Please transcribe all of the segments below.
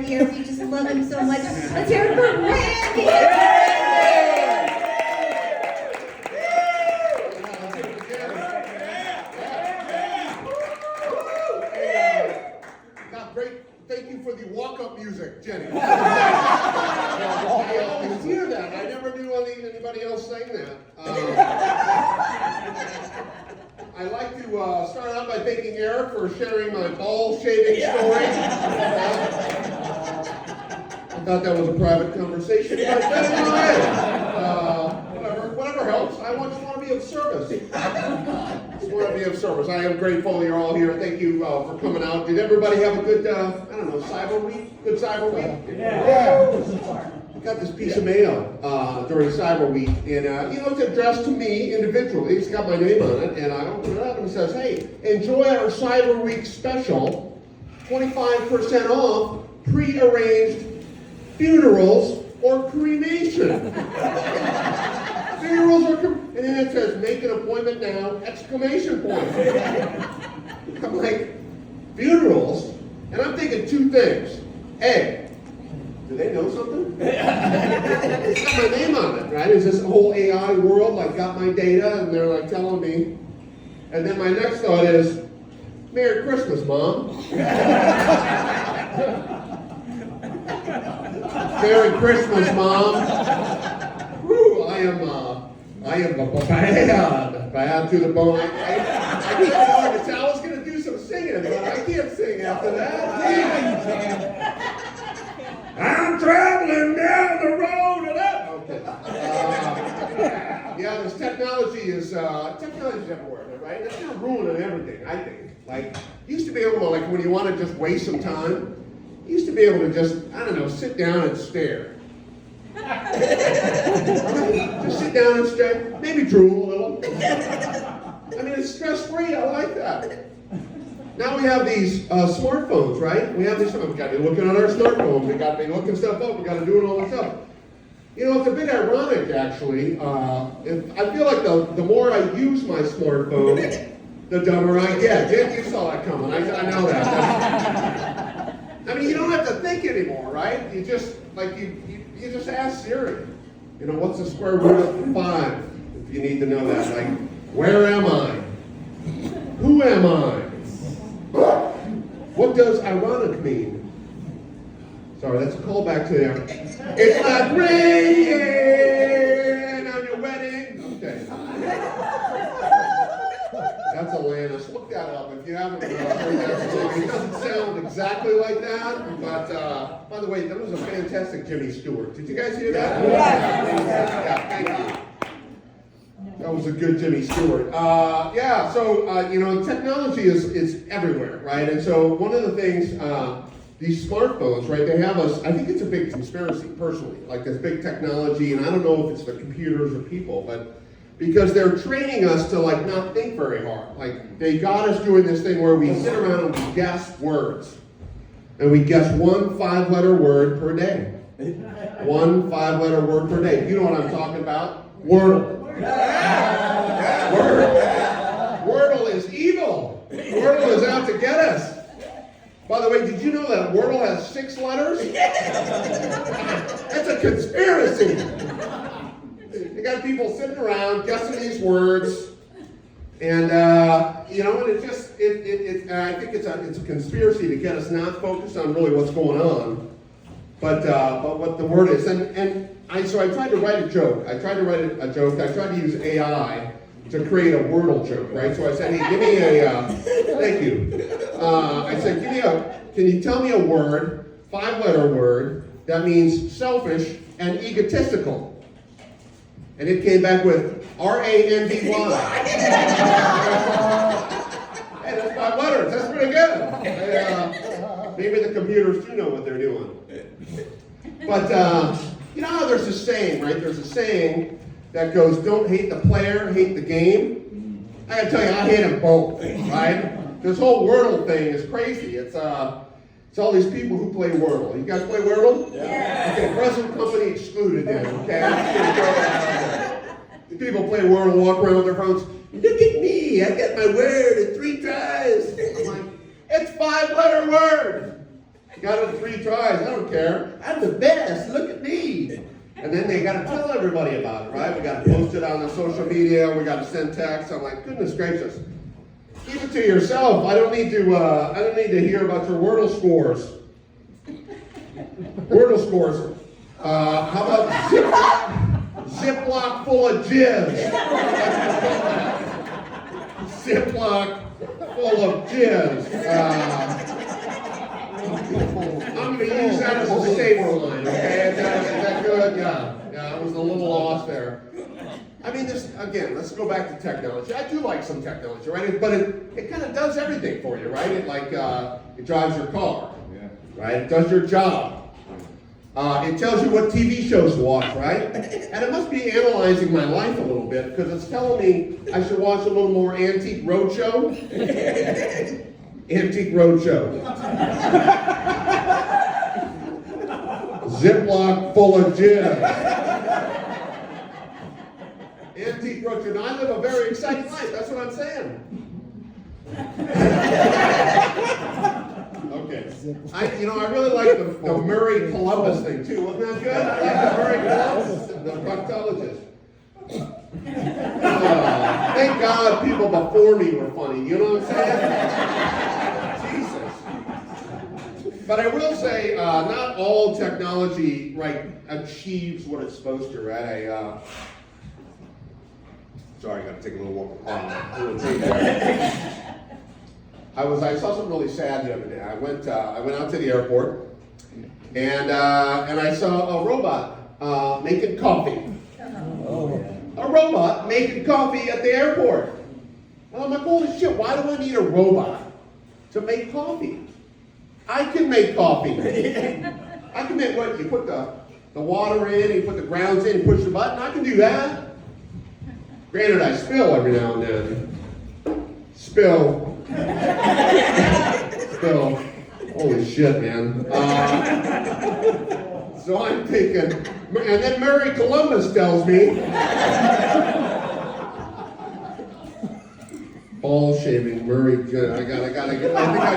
here. We just love him so much. Let's hear it for Randy! Thank you for the walk-up music, Jenny. I always hear that. I never knew anybody else sang that. I'd like to start out by thanking Eric for sharing my ball shaving story. I thought that was a private conversation, but anyway, whatever helps. I just want to be of service. I am grateful you're all here. Thank you for coming out. Did everybody have a good, Cyber Week? Good Cyber Week? Yeah. I got this piece of mail during Cyber Week, and it's addressed to me individually. It's got my name on it, and I open it up and it says, "Hey, enjoy our Cyber Week special, 25% off pre-arranged funerals or cremation." Funerals or and then it says, "Make an appointment now!" Exclamation point. I'm like, funerals? And I'm thinking two things. A, do they know something? It's got my name on it, right? Is this whole AI world like got my data and they're like telling me? And then my next thought is, "Merry Christmas, Mom." Merry Christmas, Mom. Whew, I am bad to the bone. I was going to do some singing, but I can't sing after that. I'm traveling down the road to that. Okay. This technology is everywhere, right? It's going to ruin everything, I think. Like, you used to be able to, like, when you want to just waste some time, you used to be able to just, sit down and stare. Just sit down and stare, maybe drool a little. It's stress-free, I like that. Now we have these smartphones, right? We have these, we've got to be looking on our smartphones, we've got to be looking stuff up, we've got to do all this stuff. It's a bit ironic, actually. I feel like the more I use my smartphone, the dumber I get. Jen, you saw that coming, I know that. You don't have to think anymore, right? You just, you just ask Siri, what's the square root of 5? If you need to know that. Like, where am I? Who am I? What does ironic mean? Sorry, that's a callback to there. It's not raining on your wedding. Okay. That's Alanis. Look that up if you haven't heard that song. It doesn't sound exactly like that, but by the way, that was a fantastic Jimmy Stewart. Did you guys hear that? Yeah, thank you. That was a good Jimmy Stewart. Technology is everywhere, right? And so one of the things, these smartphones, right, they have us, I think it's a big conspiracy, personally, like this big technology, and I don't know if it's the computers or people, but because they're training us to not think very hard. Like they got us doing this thing where we sit around and we guess words. And we guess one 5-letter word per day. One 5-letter word per day. You know what I'm talking about? Wordle. Wordle is evil. Wordle is out to get us. By the way, did you know that Wordle has 6 letters? That's a conspiracy. You got people sitting around guessing these words, and and I think it's a conspiracy to get us not focused on really what's going on, but what the word is. So I tried to write a joke. I tried to use AI to create a Wordle joke, right? So I said, "Hey, give me thank you." I said, "Can you tell me a word, 5-letter word that means selfish and egotistical?" And it came back with R-A-N-D-Y. Hey, that's 5 letters. That's pretty good. Maybe the computers do know what they're doing. But you know how there's a saying, right? There's a saying that goes, "Don't hate the player, hate the game." I gotta tell you, I hate them both, right? This whole Wordle thing is crazy. It's all these people who play Wordle. You guys play Wordle? Yeah. Okay, present company excluded then, okay? The people play Wordle, walk around with their phones. "Look at me, I got my word in 3 tries." I'm like, it's 5-letter word. Got it 3 tries. I don't care. I'm the best. Look at me. And then they got to tell everybody about it, right? We got to post it on the social media. We got to send texts. I'm like, goodness gracious. Keep it to yourself. I don't need to. I don't need to hear about your Wordle scores. Wordle scores. How about Ziploc full of jizz? Ziploc full of jizz. I'm going to use that as a safer line, okay? Is that good? Yeah, I was a little lost there. I mean, this, again, let's go back to technology. I do like some technology, right? But it kind of does everything for you, right? It drives your car, right? It does your job. It tells you what TV shows to watch, right? And it must be analyzing my life a little bit because it's telling me I should watch a little more Antique Roadshow. Antique Roadshow. Ziploc full of jizz. Antique Roadshow. Now, I live a very exciting life. That's what I'm saying. Okay. I really like the Murray Columbus thing too. Wasn't that good? I like the Murray Columbus, the proctologist. Thank God people before me were funny. You know what I'm saying? Jesus. But I will say, not all technology, right, achieves what it's supposed to, right? Sorry, I got to take a little walk. I saw something really sad the other day. I went out to the airport, and I saw a robot making coffee. Oh. A robot making coffee at the airport. And I'm like, holy shit! Why do I need a robot to make coffee? I can make coffee. I can make what? You put the water in, you put the grounds in, you push the button. I can do that. Granted, I spill every now and then. Spill. Holy shit, man. So I'm thinking, and then Murray Columbus tells me, ball shaving, Murray, good. I think I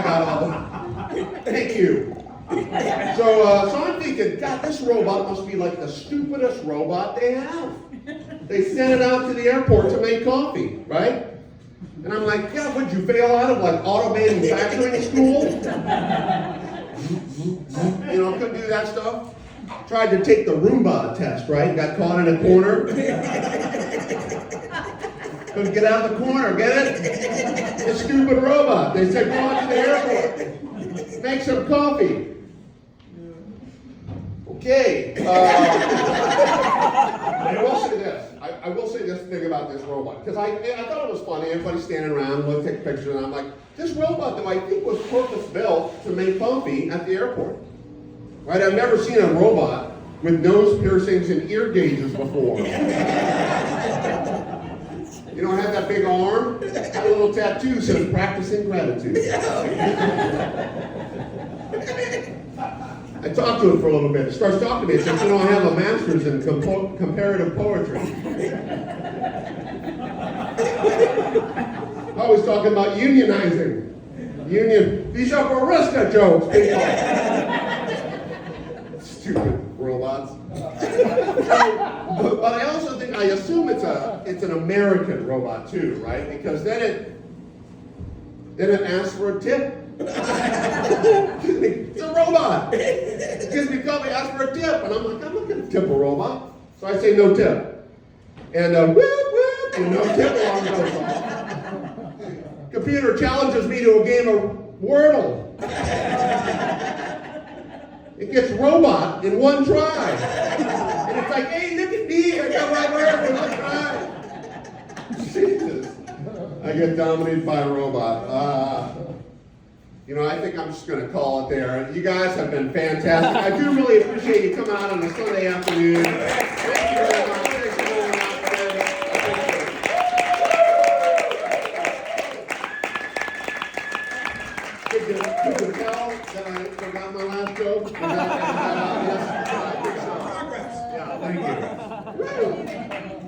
got all of them. Thank you. So I'm thinking, God, this robot must be like the stupidest robot they have. They sent it out to the airport to make coffee, right? And I'm like, yeah, would you fail out of like auto manufacturing school? Couldn't do that stuff. Tried to take the Roomba test, right? Got caught in a corner. Couldn't get out of the corner, get it? The stupid robot. They said, go on to the airport. Make some coffee. Okay. I will say this thing about this robot, because I thought it was funny. Everybody's standing around, look, take pictures, and I'm like, this robot, though, I think was purpose-built to make coffee at the airport. Right? I've never seen a robot with nose piercings and ear gauges before. You know, I had that big arm, had a little tattoo that says practicing gratitude. I talked to it for a little bit. It starts talking to me. It says, I have a master's in comparative poetry. I was talking about unionizing. These are barista jokes, people. Stupid robots. But I also think, I assume it's an American robot too, right? Because then it asks for a tip. It's a robot. It gives me coffee, asks for a tip, and I'm like, I'm not going to tip a robot. So I say no tip. And whoop, whoop, and no tip alarm goes off. Computer challenges me to a game of Wordle. It gets robot in one try. And it's like, hey, look at me, I got my word in one try. Jesus. I get dominated by a robot. I think I'm just going to call it there. You guys have been fantastic. I do really appreciate you coming out on a Sunday afternoon. Thank you very much. Thanks for coming out today. Could you tell that I forgot my last joke? Progress. Yeah, thank you.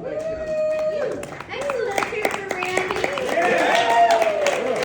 Thank you.